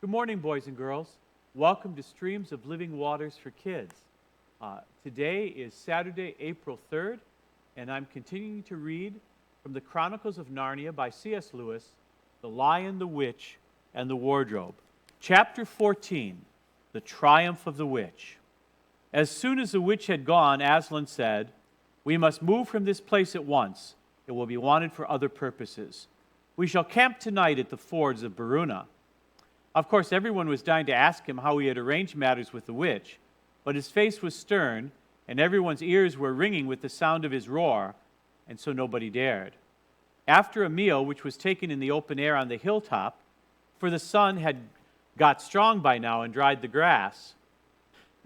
Good morning, boys and girls. Welcome to Streams of Living Waters for Kids. Today is Saturday, April 3rd, and I'm continuing to read from the Chronicles of Narnia by C.S. Lewis, The Lion, the Witch, and the Wardrobe. Chapter 14, The Triumph of the Witch. As soon as the witch had gone, Aslan said, "We must move from this place at once. It will be wanted for other purposes. We shall camp tonight at the fords of Baruna." Of course, everyone was dying to ask him how he had arranged matters with the witch, but his face was stern, and everyone's ears were ringing with the sound of his roar, and so nobody dared. After a meal, which was taken in the open air on the hilltop, for the sun had got strong by now and dried the grass,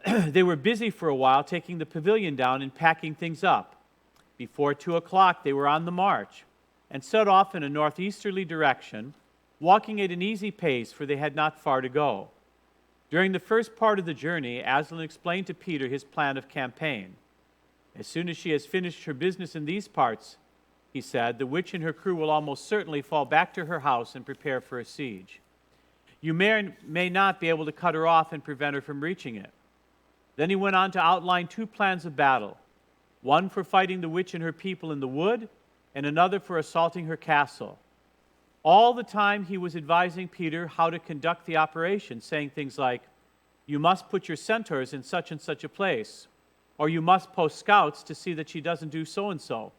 they were busy for a while taking the pavilion down and packing things up. Before 2 o'clock, they were on the march, and set off in a northeasterly direction, walking at an easy pace, for they had not far to go. During the first part of the journey, Aslan explained to Peter his plan of campaign. "As soon as she has finished her business in these parts," he said, "the witch and her crew will almost certainly fall back to her house and prepare for a siege. You may or may not be able to cut her off and prevent her from reaching it." Then he went on to outline 2 plans of battle, one for fighting the witch and her people in the wood, and another for assaulting her castle. All the time he was advising Peter how to conduct the operation, saying things like, "You must put your centaurs in such and such a place," or "You must post scouts to see that she doesn't do so and so,"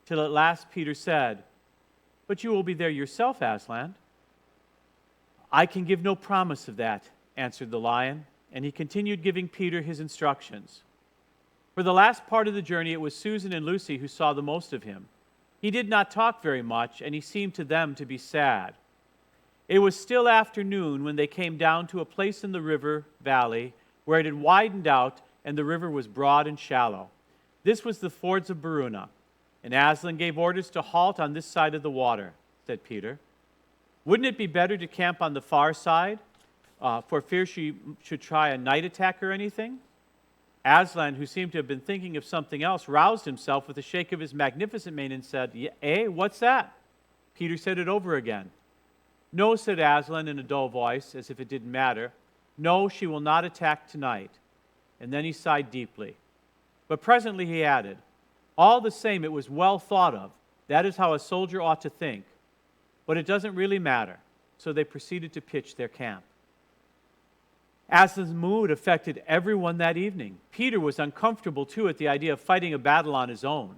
till at last Peter said, "But you will be there yourself, Aslan." "I can give no promise of that," answered the lion, and he continued giving Peter his instructions. For the last part of the journey, it was Susan and Lucy who saw the most of him. He did not talk very much, and he seemed to them to be sad. It was still afternoon when they came down to a place in the river valley where it had widened out and the river was broad and shallow. This was the fords of Baruna, and Aslan gave orders to halt on this side of the water, said Peter. "Wouldn't it be better to camp on the far side, for fear she should try a night attack or anything?" Aslan, who seemed to have been thinking of something else, roused himself with a shake of his magnificent mane and said, What's that?" Peter said it over again. "No," said Aslan in a dull voice, as if it didn't matter. "No, she will not attack tonight." And then he sighed deeply. But presently he added, "All the same, it was well thought of. That is how a soldier ought to think. But it doesn't really matter." So they proceeded to pitch their camp. Aslan's mood affected everyone that evening. Peter was uncomfortable, too, at the idea of fighting a battle on his own.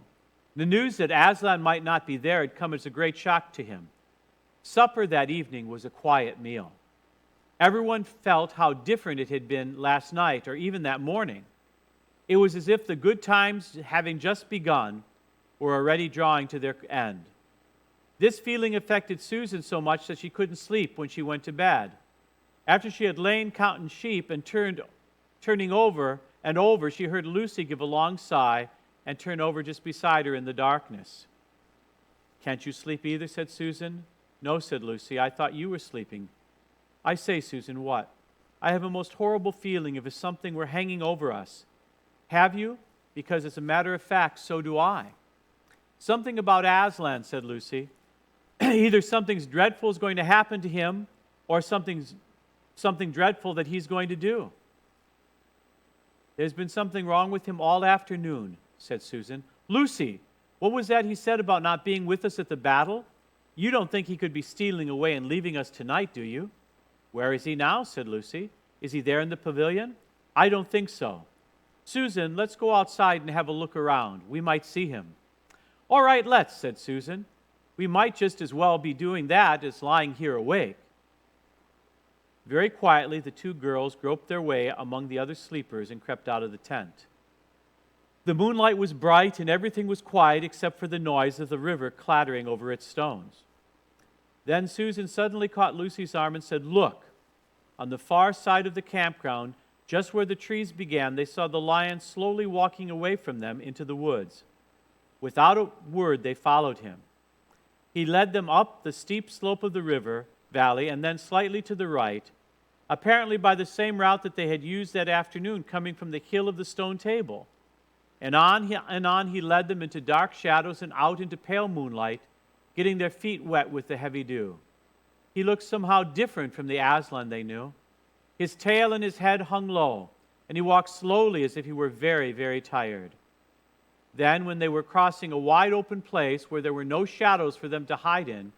The news that Aslan might not be there had come as a great shock to him. Supper that evening was a quiet meal. Everyone felt how different it had been last night or even that morning. It was as if the good times, having just begun, were already drawing to their end. This feeling affected Susan so much that she couldn't sleep when she went to bed. After she had lain counting sheep and turning over and over, she heard Lucy give a long sigh and turn over just beside her in the darkness. "Can't you sleep either?" said Susan. "No," said Lucy. "I thought you were sleeping." "I say, Susan, what?" "I have a most horrible feeling as if something were hanging over us." "Have you? Because as a matter of fact, so do I." "Something about Aslan," said Lucy. "Either something dreadful is going to happen to him or something dreadful that he's going to do." "There's been something wrong with him all afternoon," said Susan. "Lucy, what was that he said about not being with us at the battle? You don't think he could be stealing away and leaving us tonight, do you?" "Where is he now?" said Lucy. "Is he there in the pavilion?" "I don't think so." "Susan, let's go outside and have a look around. We might see him." "All right, let's," said Susan. "We might just as well be doing that as lying here awake." Very quietly, the 2 girls groped their way among the other sleepers and crept out of the tent. The moonlight was bright and everything was quiet except for the noise of the river clattering over its stones. Then Susan suddenly caught Lucy's arm and said, "Look!" On the far side of the campground, just where the trees began, they saw the lion slowly walking away from them into the woods. Without a word, they followed him. He led them up the steep slope of the river valley and then slightly to the right, apparently by the same route that they had used that afternoon coming from the hill of the stone table. And on he led them into dark shadows and out into pale moonlight, getting their feet wet with the heavy dew. he looked somehow different from the Aslan they knew. His tail and his head hung low, and he walked slowly as if he were very, very tired. Then, when they were crossing a wide open place where there were no shadows for them to hide in,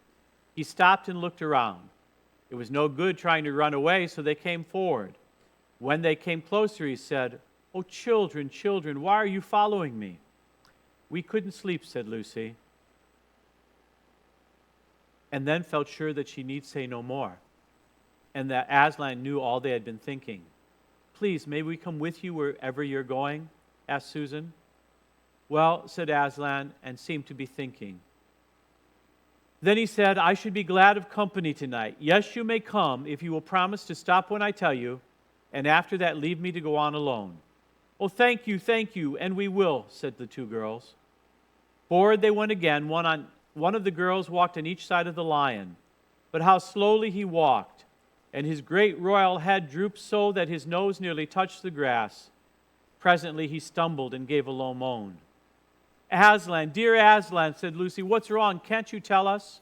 he stopped and looked around. It was no good trying to run away, so they came forward. When they came closer, he said, "Oh, children, children, why are you following me?" "We couldn't sleep," said Lucy, and then felt sure that she need say no more, and that Aslan knew all they had been thinking. "Please, may we come with you wherever you're going?" asked Susan. "Well," said Aslan, and seemed to be thinking. Then he said, "I should be glad of company tonight. Yes, you may come, if you will promise to stop when I tell you, and after that leave me to go on alone." "Oh, thank you, and we will," said the two girls. Forward they went again. One of the girls walked on each side of the lion. But how slowly he walked, and his great royal head drooped so that his nose nearly touched the grass. Presently he stumbled and gave a low moan. "Aslan, dear Aslan," said Lucy, "what's wrong? Can't you tell us?"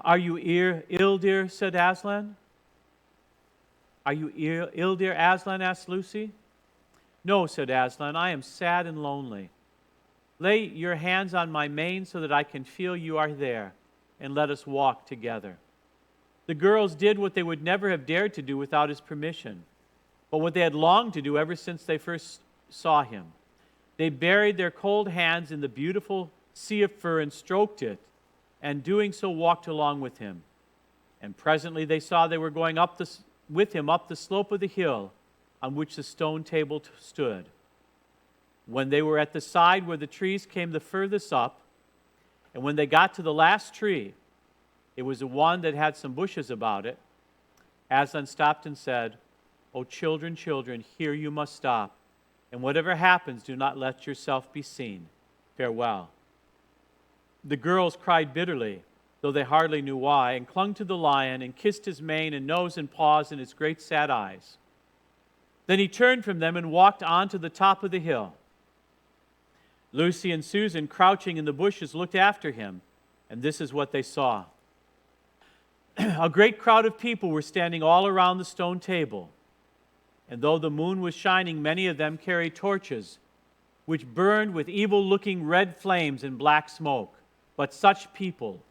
"Are you ill, dear?" said Aslan. "Are you ill, dear Aslan?" asked Lucy. "No," said Aslan, "I am sad and lonely. Lay your hands on my mane so that I can feel you are there, and let us walk together." The girls did what they would never have dared to do without his permission, but what they had longed to do ever since they first saw him. They buried their cold hands in the beautiful sea of fur and stroked it, and doing so walked along with him. And presently they saw they were going with him up the slope of the hill on which the stone table stood. When they were at the side where the trees came the furthest up, and when they got to the last tree, it was the one that had some bushes about it, Aslan stopped and said, "Oh, children, children, here you must stop. And whatever happens, do not let yourself be seen. Farewell." The girls cried bitterly, though they hardly knew why, and clung to the lion and kissed his mane and nose and paws and his great sad eyes. Then he turned from them and walked on to the top of the hill. Lucy and Susan, crouching in the bushes, looked after him, and this is what they saw. A great crowd of people were standing all around the stone table. And though the moon was shining, many of them carried torches, which burned with evil-looking red flames and black smoke. But such people,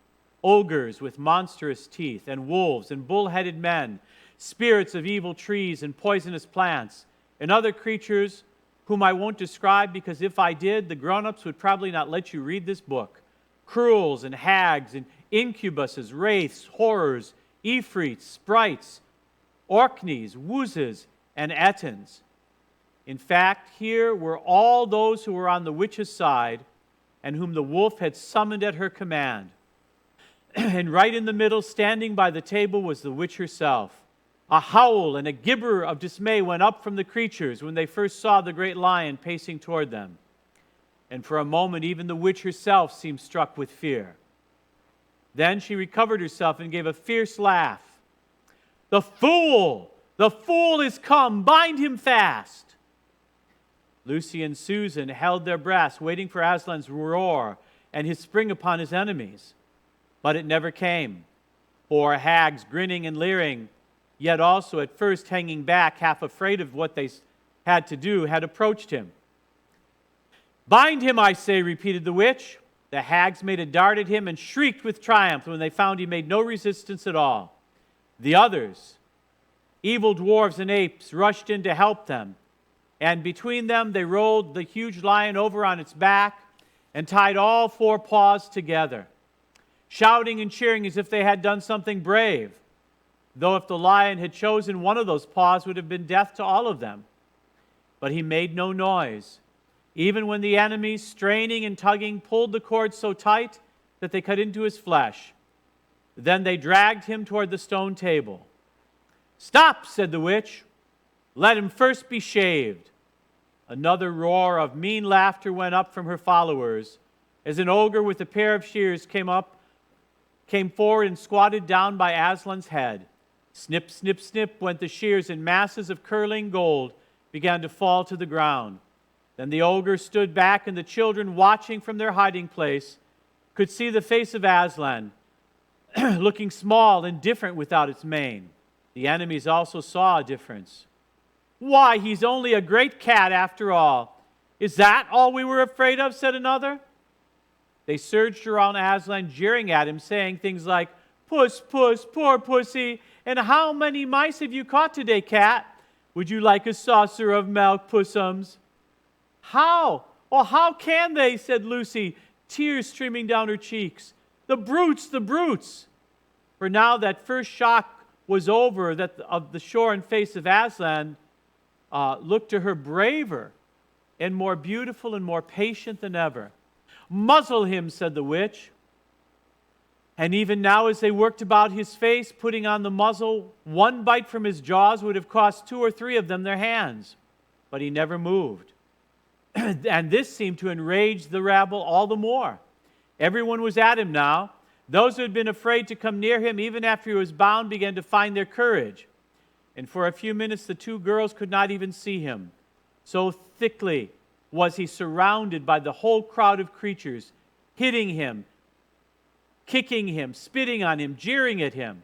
ogres with monstrous teeth, and wolves, and bull-headed men, spirits of evil trees and poisonous plants, and other creatures whom I won't describe, because if I did, the grown-ups would probably not let you read this book. Cruels and hags and incubuses, wraiths, horrors, ifrits, sprites, orkneys, woozes, and ettins. In fact, here were all those who were on the witch's side and whom the wolf had summoned at her command. And right in the middle, standing by the table, was the witch herself. A howl and a gibber of dismay went up from the creatures when they first saw the great lion pacing toward them. And for a moment, even the witch herself seemed struck with fear. Then she recovered herself and gave a fierce laugh. "The fool! The fool is come! Bind him fast!" Lucy and Susan held their breaths, waiting for Aslan's roar and his spring upon his enemies. But it never came. Four hags, grinning and leering, yet also at first hanging back, half afraid of what they had to do, had approached him. "Bind him, I say," repeated the witch. The hags made a dart at him and shrieked with triumph when they found he made no resistance at all. The others, evil dwarves and apes, rushed in to help them, and between them they rolled the huge lion over on its back and tied all four paws together, shouting and cheering as if they had done something brave, though if the lion had chosen one of those paws, it would have been death to all of them. But he made no noise, even when the enemies, straining and tugging, pulled the cord so tight that they cut into his flesh. Then they dragged him toward the stone table. "Stop," said the witch. "Let him first be shaved." Another roar of mean laughter went up from her followers as an ogre with a pair of shears came forward and squatted down by Aslan's head. Snip, snip, snip went the shears, and masses of curling gold began to fall to the ground. Then the ogre stood back, and the children, watching from their hiding place, could see the face of Aslan looking small and different without its mane. The enemies also saw a difference. "Why, he's only a great cat after all. Is that all we were afraid of?" said another. They surged around Aslan, jeering at him, saying things like, "Puss, puss, poor pussy, and how many mice have you caught today, cat? Would you like a saucer of milk, pussums?" "How? Oh, how can they?" said Lucy, tears streaming down her cheeks. "The brutes, the brutes!" For now that first shock was over, that of the shorn face of Aslan looked to her braver and more beautiful and more patient than ever. "Muzzle him," said the witch. And even now, as they worked about his face, putting on the muzzle, one bite from his jaws would have cost 2 or 3 of them their hands. But he never moved. And this seemed to enrage the rabble all the more. Everyone was at him now. Those who had been afraid to come near him, even after he was bound, began to find their courage. And for a few minutes, the 2 girls could not even see him. So thickly was he surrounded by the whole crowd of creatures, hitting him, kicking him, spitting on him, jeering at him.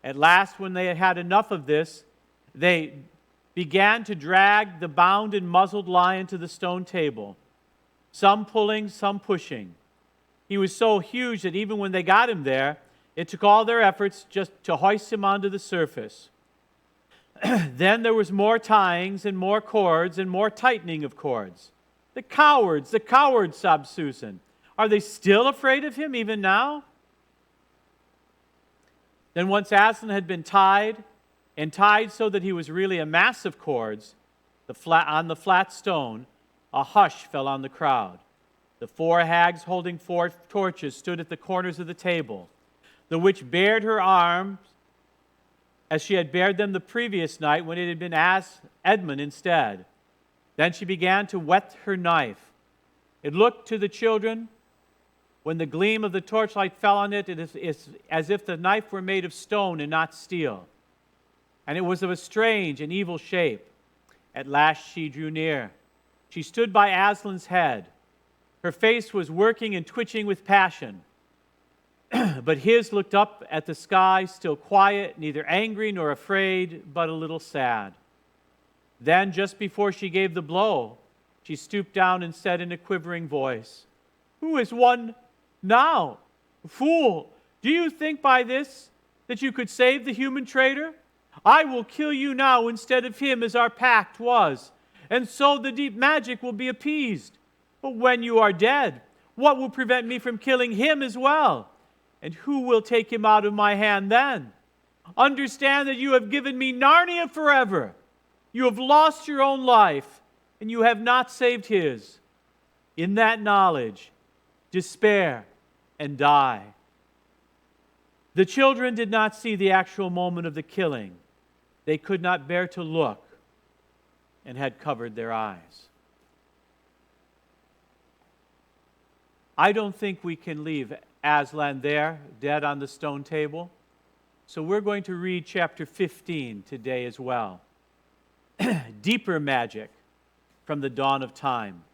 At last, when they had had enough of this, they began to drag the bound and muzzled lion to the stone table, some pulling, some pushing. He was so huge that even when they got him there, it took all their efforts just to hoist him onto the surface. Then there was more tyings and more cords and more tightening of cords. The cowards, sobbed Susan. Are they still afraid of him even now? Then once Aslan had been tied, and tied so that he was really a mass of cords, on the flat stone, a hush fell on the crowd. The 4 hags holding 4 torches stood at the corners of the table. The witch bared her arms as she had bared them the previous night when it had been Edmund instead. Then she began to whet her knife. It looked to the children, when the gleam of the torchlight fell on it, as if the knife were made of stone and not steel. And it was of a strange and evil shape. At last she drew near. She stood by Aslan's head. Her face was working and twitching with passion. But his looked up at the sky, still quiet, neither angry nor afraid, but a little sad. Then, just before she gave the blow, she stooped down and said in a quivering voice, "Who is won now? Fool, do you think by this that you could save the human traitor? I will kill you now instead of him, as our pact was, and so the deep magic will be appeased. But when you are dead, what will prevent me from killing him as well? And who will take him out of my hand then? Understand that you have given me Narnia forever. You have lost your own life, and you have not saved his. In that knowledge, despair and die." The children did not see the actual moment of the killing. They could not bear to look and had covered their eyes. I don't think we can leave Aslan there, dead on the stone table. So we're going to read chapter 15 today as well. Deeper magic from the dawn of time.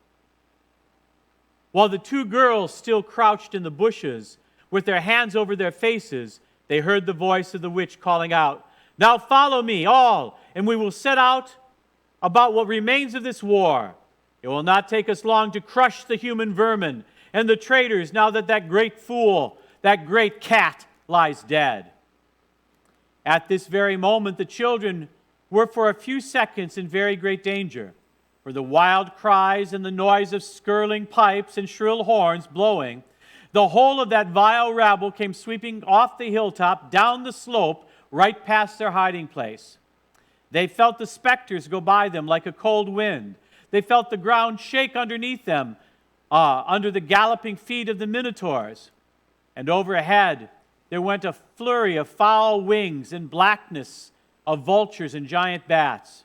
While the 2 girls still crouched in the bushes, with their hands over their faces, they heard the voice of the witch calling out, "Now follow me, all, and we will set out about what remains of this war. It will not take us long to crush the human vermin and the traitors now that that great fool, that great cat, lies dead." At this very moment, the children were for a few seconds in very great danger, for the wild cries and the noise of skirling pipes and shrill horns blowing, the whole of that vile rabble came sweeping off the hilltop, down the slope, right past their hiding place. They felt the specters go by them like a cold wind. They felt the ground shake underneath them, under the galloping feet of the minotaurs. And overhead there went a flurry of foul wings and blackness of vultures and giant bats.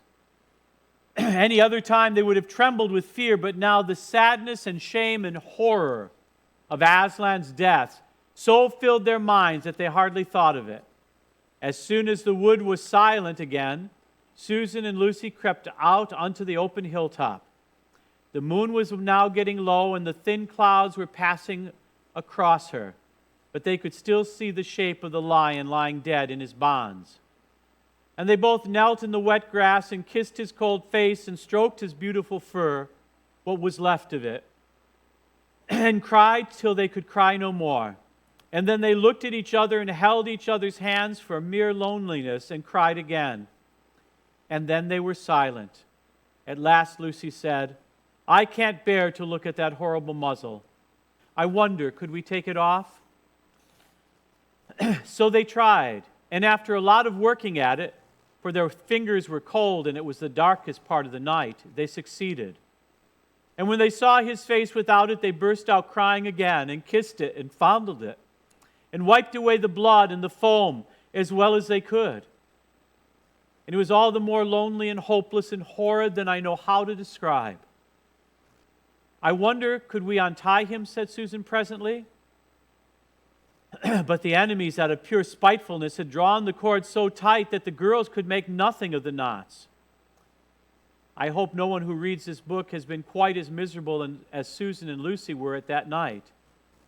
Any other time they would have trembled with fear, but now the sadness and shame and horror of Aslan's death so filled their minds that they hardly thought of it. As soon as the wood was silent again, Susan and Lucy crept out onto the open hilltop. The moon was now getting low, and the thin clouds were passing across her. but they could still see the shape of the lion lying dead in his bonds. And they both knelt in the wet grass and kissed his cold face and stroked his beautiful fur, what was left of it, and cried till they could cry no more. And then they looked at each other and held each other's hands for mere loneliness and cried again. And then they were silent. At last Lucy said, "I can't bear to look at that horrible muzzle. I wonder, could we take it off?" So they tried, and after a lot of working at it, for their fingers were cold and it was the darkest part of the night, they succeeded. And when they saw his face without it, they burst out crying again and kissed it and fondled it and wiped away the blood and the foam as well as they could. And it was all the more lonely and hopeless and horrid than I know how to describe. "I wonder, could we untie him?" said Susan presently. But the enemies, out of pure spitefulness, had drawn the cord so tight that the girls could make nothing of the knots. I hope no one who reads this book has been quite as miserable as Susan and Lucy were at that night.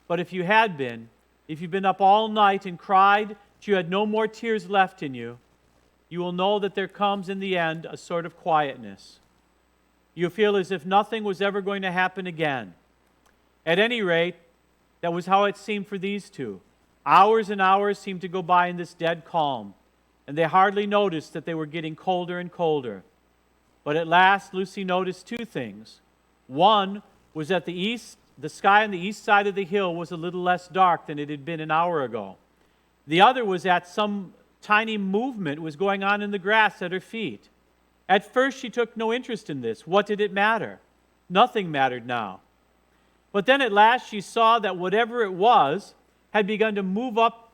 But if you had been, if you've been up all night and cried that you had no more tears left in you, you will know that there comes in the end a sort of quietness. You feel as if nothing was ever going to happen again. At any rate, that was how it seemed for these two. Hours and hours seemed to go by in this dead calm, and they hardly noticed that they were getting colder and colder. But at last, Lucy noticed two things. One was that the sky on the east side of the hill was a little less dark than it had been an hour ago. The other was that some tiny movement was going on in the grass at her feet. At first, she took no interest in this. What did it matter? Nothing mattered now. But then at last, she saw that whatever it was had begun to move up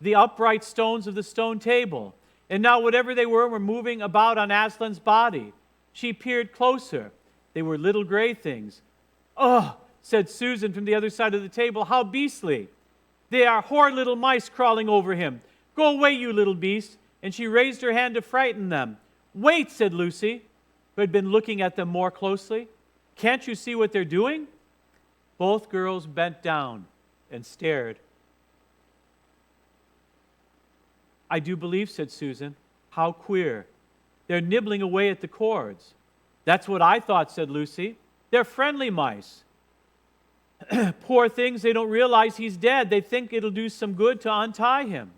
the upright stones of the stone table. And now whatever they were moving about on Aslan's body. She peered closer. They were little gray things. "Oh," said Susan from the other side of the table, "how beastly. They are horrid little mice crawling over him. Go away, you little beast." And she raised her hand to frighten them. "Wait," said Lucy, who had been looking at them more closely. "Can't you see what they're doing?" Both girls bent down and stared. "I do believe," said Susan. "How queer. They're nibbling away at the cords." "That's what I thought," said Lucy. "They're friendly mice." "Poor things, they don't realize he's dead. They think it'll do some good to untie him."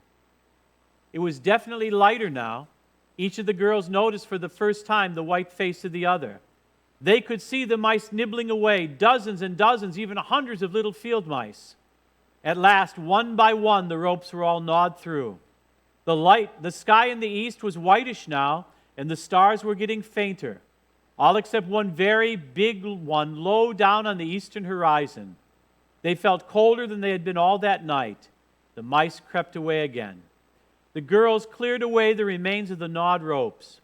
It was definitely lighter now. Each of the girls noticed for the first time the white face of the other. They could see the mice nibbling away, dozens and dozens, even hundreds of little field mice. At last, one by one, the ropes were all gnawed through. The sky in the east was whitish now, and the stars were getting fainter, all except one very big one low down on the eastern horizon. They felt colder than they had been all that night. The mice crept away again. The girls cleared away the remains of the gnawed ropes.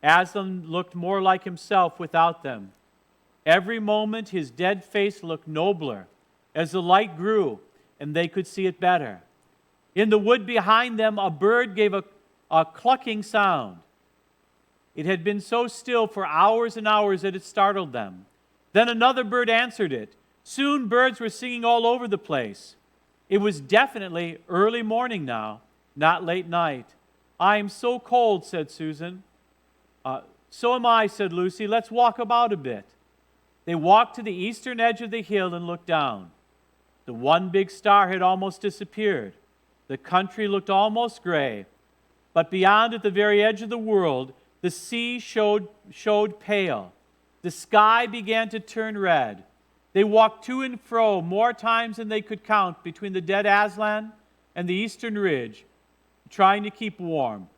Aslan looked more like himself without them. Every moment his dead face looked nobler as the light grew and they could see it better. In the wood behind them, a bird gave a clucking sound. It had been so still for hours and hours that it startled them. Then another bird answered it. Soon birds were singing all over the place. It was definitely early morning now, not late night. "I am so cold," said Susan. "So am I," said Lucy. "Let's walk about a bit." They walked to the eastern edge of the hill and looked down. The one big star had almost disappeared. The country looked almost gray. But beyond, at the very edge of the world, the sea showed pale. The sky began to turn red. They walked to and fro more times than they could count between the dead Aslan and the eastern ridge, trying to keep warm.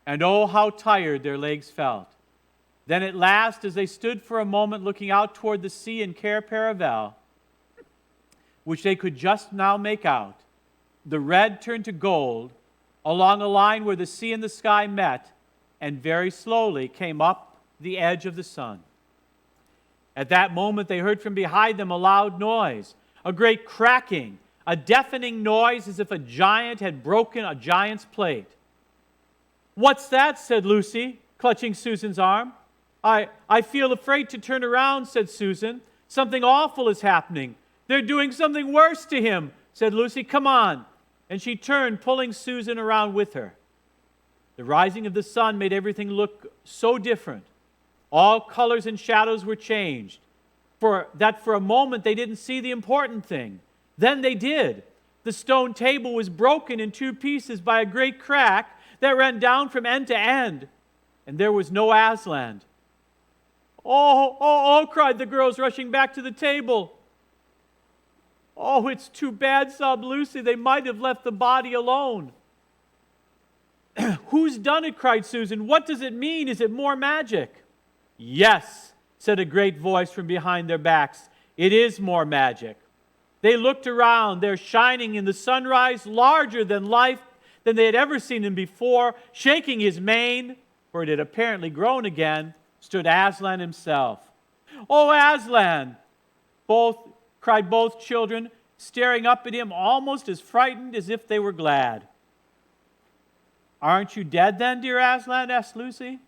And oh, how tired their legs felt. Then at last, as they stood for a moment looking out toward the sea in Cair Paravel, which they could just now make out, the red turned to gold along a line where the sea and the sky met and very slowly came up the edge of the sun. At that moment, they heard from behind them a loud noise, a great cracking, a deafening noise as if a giant had broken a giant's plate. "What's that?" said Lucy, clutching Susan's arm. I feel afraid to turn around," said Susan. "Something awful is happening. they're doing something worse to him, said Lucy. Come on. And she turned, pulling Susan around with her. The rising of the sun made everything look so different. All colors and shadows were changed. For a moment they didn't see the important thing. Then they did. The stone table was broken in 2 pieces by a great crack that ran down from end to end. And there was no Aslan. Oh, cried the girls, rushing back to the table. Oh, it's too bad, sobbed Lucy. They might have left the body alone. Who's done it? Cried Susan. What does it mean? Is it more magic? Yes, said a great voice from behind their backs. It is more magic. They looked around. There, shining in the sunrise, larger than life, than they had ever seen him before, shaking his mane, for it had apparently grown again, stood Aslan himself. Oh, Aslan! Cried both children, staring up at him, almost as frightened as if they were glad. Aren't you dead then, dear Aslan? Asked Lucy.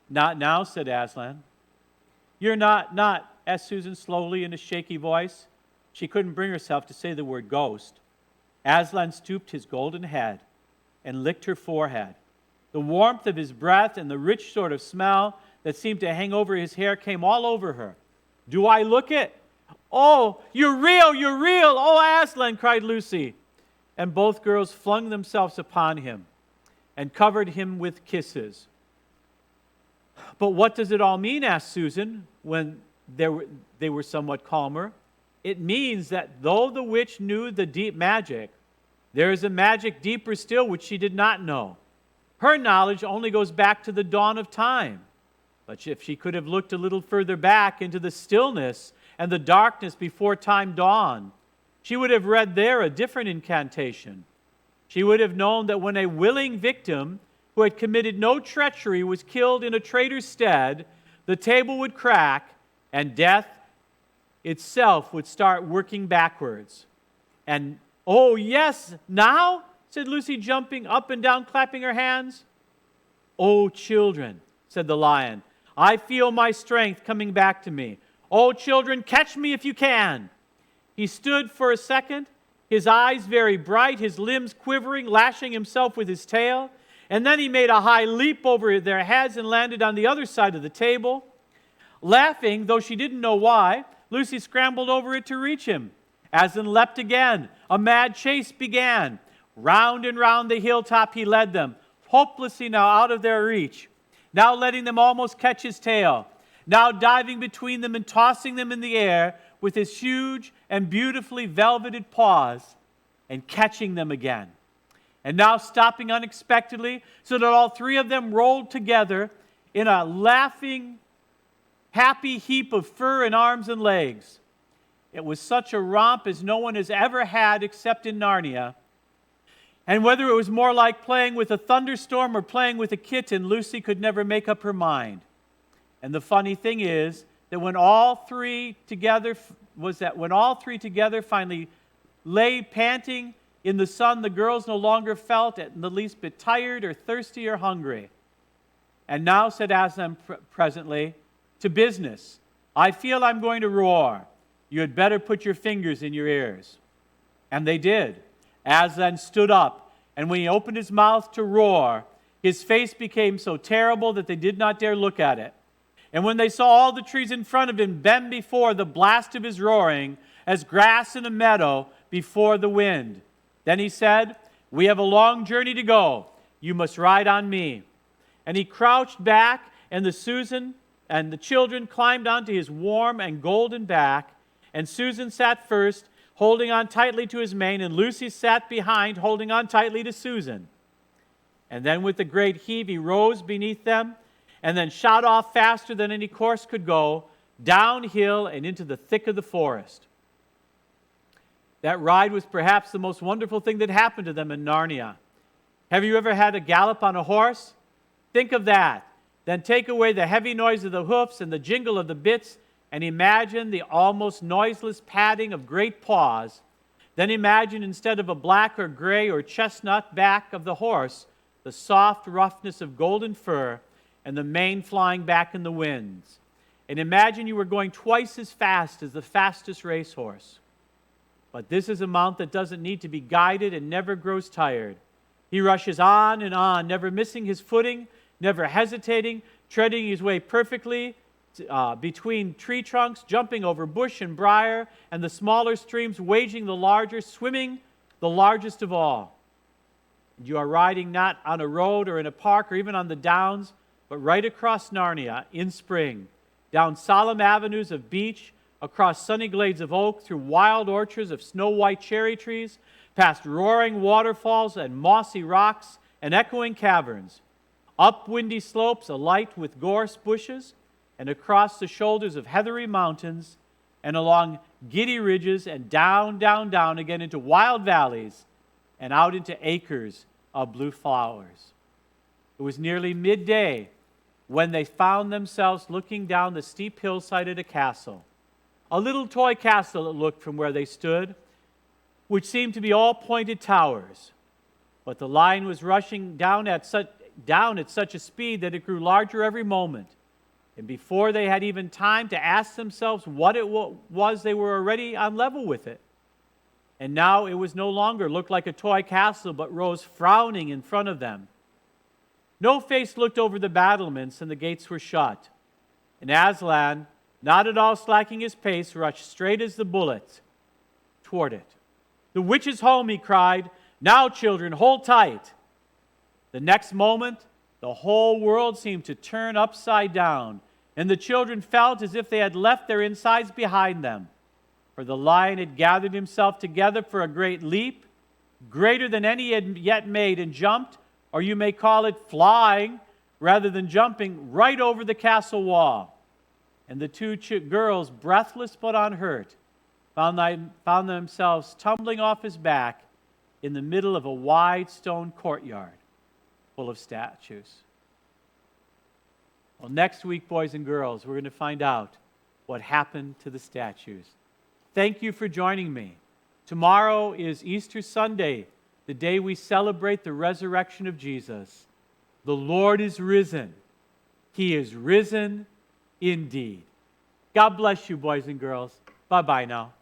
Not now, said Aslan. You're not, asked Susan slowly in a shaky voice. She couldn't bring herself to say the word ghost. Aslan stooped his golden head and licked her forehead. The warmth of his breath and the rich sort of smell that seemed to hang over his hair came all over her. Do I look it? Oh, you're real, you're real. Oh, Aslan, cried Lucy. And both girls flung themselves upon him and covered him with kisses. But what does it all mean? Asked Susan when they were somewhat calmer. It means that though the witch knew the deep magic, there is a magic deeper still which she did not know. Her knowledge only goes back to the dawn of time. But if she could have looked a little further back into the stillness and the darkness before time dawned, she would have read there a different incantation. She would have known that when a willing victim who had committed no treachery was killed in a traitor's stead, the table would crack and death itself would start working backwards. And, oh yes, now? Said Lucy, jumping up and down, clapping her hands. Oh, children, said the lion, I feel my strength coming back to me. Oh, children, catch me if you can. He stood for a second, his eyes very bright, his limbs quivering, lashing himself with his tail. And then he made a high leap over their heads and landed on the other side of the table. Laughing, though she didn't know why, Lucy scrambled over it to reach him. Aslan leapt again. A mad chase began. Round and round the hilltop he led them, hopelessly now out of their reach, now letting them almost catch his tail, now diving between them and tossing them in the air with his huge and beautifully velveted paws and catching them again. And now stopping unexpectedly so that all 3 of them rolled together in a laughing, happy heap of fur and arms and legs. It was such a romp as no one has ever had except in Narnia. And whether it was more like playing with a thunderstorm or playing with a kitten, Lucy could never make up her mind. And the funny thing is that when all three together finally lay panting in the sun, the girls no longer felt in the least bit tired or thirsty or hungry. And now, said Aslan presently, to business. I feel I'm going to roar. You had better put your fingers in your ears. And they did. Aslan stood up, and when he opened his mouth to roar, his face became so terrible that they did not dare look at it. And when they saw all the trees in front of him bend before the blast of his roaring, as grass in a meadow before the wind, then he said, we have a long journey to go. You must ride on me. And he crouched back, and Susan and the children climbed onto his warm and golden back, and Susan sat first, holding on tightly to his mane, and Lucy sat behind, holding on tightly to Susan. And then with a great heave, he rose beneath them, and then shot off faster than any horse could go, downhill and into the thick of the forest. That ride was perhaps the most wonderful thing that happened to them in Narnia. Have you ever had a gallop on a horse? Think of that. Then take away the heavy noise of the hoofs and the jingle of the bits, and imagine the almost noiseless padding of great paws. Then imagine, instead of a black or gray or chestnut back of the horse, the soft roughness of golden fur and the mane flying back in the winds. and imagine you were going twice as fast as the fastest racehorse. But this is a mount that doesn't need to be guided and never grows tired. He rushes on and on, never missing his footing, never hesitating, treading his way perfectly between tree trunks, jumping over bush and briar, and the smaller streams waging the larger, swimming the largest of all. You are riding not on a road or in a park or even on the downs, but right across Narnia in spring, down solemn avenues of beech, across sunny glades of oak, through wild orchards of snow-white cherry trees, past roaring waterfalls and mossy rocks and echoing caverns, up windy slopes alight with gorse bushes, and across the shoulders of heathery mountains, and along giddy ridges, and down, down, down again into wild valleys, and out into acres of blue flowers. It was nearly midday when they found themselves looking down the steep hillside at a castle, a little toy castle it looked from where they stood, which seemed to be all pointed towers. But the line was rushing down at such a speed that it grew larger every moment. And before they had even time to ask themselves what it was, they were already on level with it. And now it was no longer looked like a toy castle, but rose frowning in front of them. No face looked over the battlements, and the gates were shut. And Aslan, not at all slacking his pace, rushed straight as the bullet toward it. "The witch is home," he cried. "Now, children, hold tight." The next moment, the whole world seemed to turn upside down, and the children felt as if they had left their insides behind them. For the lion had gathered himself together for a great leap, greater than any he had yet made, and jumped, or you may call it flying, rather than jumping, right over the castle wall. And the two girls, breathless but unhurt, found themselves tumbling off his back in the middle of a wide stone courtyard full of statues. Well, next week, boys and girls, we're going to find out what happened to the statues. Thank you for joining me. Tomorrow is Easter Sunday, the day we celebrate the resurrection of Jesus. The Lord is risen. He is risen indeed. God bless you, boys and girls. Bye-bye now.